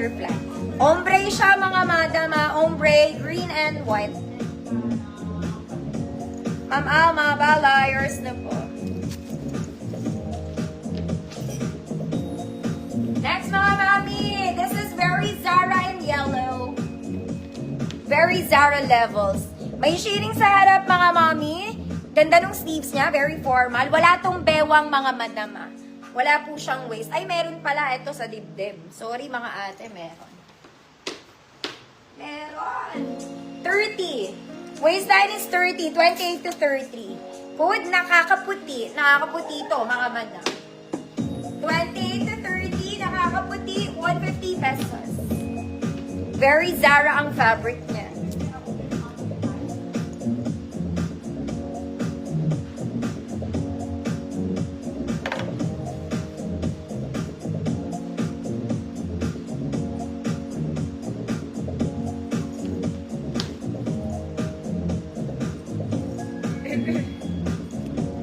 butterfly. Ombre siya mga madam, ombre, green and white. Ma'am Alma, bala, yours na po. Next mga mami, this is very Zara in yellow. Very Zara levels. May shading sa harap mga mami. Ganda ng sleeves niya, very formal. Wala tong bewang mga madam. Wala po siyang waist. Ay, meron pala ito sa dibdib. Sorry mga ate, meron. Meron. 30. Waistline is 30. 28 to 30. Hood, nakakaputi. Nakakaputi ito, mga madam. 28 to 30, nakakaputi. 150 pesos. Very Zara ang fabric niya.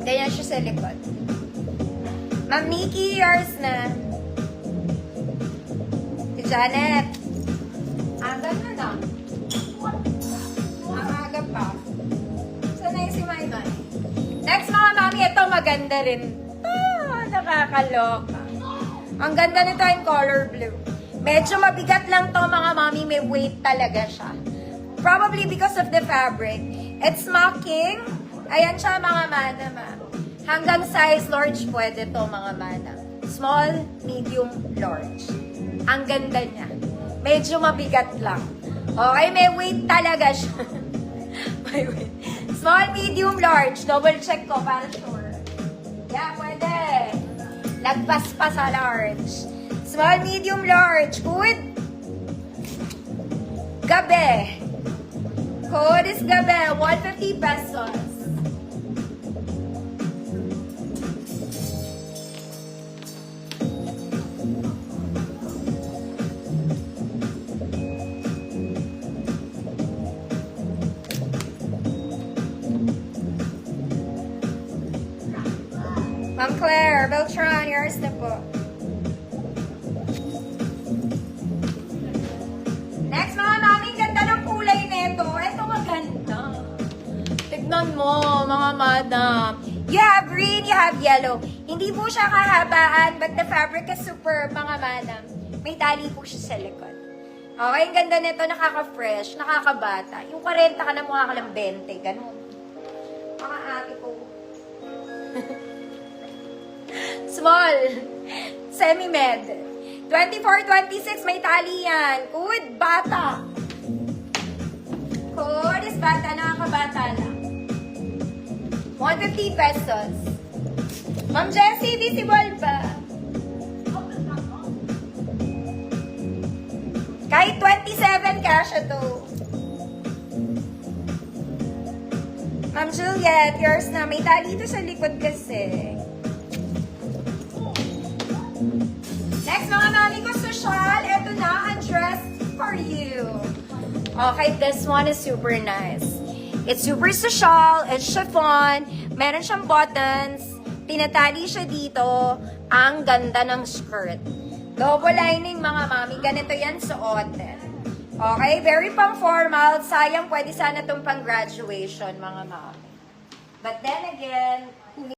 Ganyan siya sa likod. Ma'am Nikki, yours na. Si Janet. Aga na na. Ang aga pa. Sanay si Maymay. Next mga mami, ito maganda rin. Nakakaloka. Ang ganda nito in color blue. Medyo mabigat lang to mga mami, may weight talaga siya. Probably because of the fabric. It's smocking. Ayan siya mga madam. Hanggang size large pwede to mga madam. Small, medium, large. Ang ganda niya. Medyo mabigat lang. Okay, may weight talaga siya. May weight. Small, medium, large. Double check ko para sure. Yeah, pwede. Lagpas pa sa large. Small, medium, large. Good. Gabi. Code is gabi. 150 pesos. Ma'am Claire, Beltran, yours na po. Next mga mami, ganda ng kulay nito. Ito maganda. Tignan mo, mga madam. You have green, you have yellow. Hindi po siya kahabaan, but the fabric is superb, mga madam. May tali po siya sa likod. Okay, ang ganda nito, nakaka-fresh, nakakabata. Yung 40 ka na mukha ka lang 20, ganun. Mga ate po. Small. Semi-med. 24-26, may tali yan. Good, bata. Good is bata, nakakabata lang. 150 pesos. Ma'am Jessie, visible ba? Kahit 27 kasha to. Ma'am Juliet, yours na. May tali ito sa likod kasi. Next mga mami ko, social. Ito na, ang dress for you. Okay, this one is super nice. It's super social. It's chiffon. Meron siyang buttons. Tinatali siya dito. Ang ganda ng skirt. Double lining mga mami. Ganito yan suotin. Okay, very pang formal. Sayang, pwede sana itong pang graduation mga mami. But then again,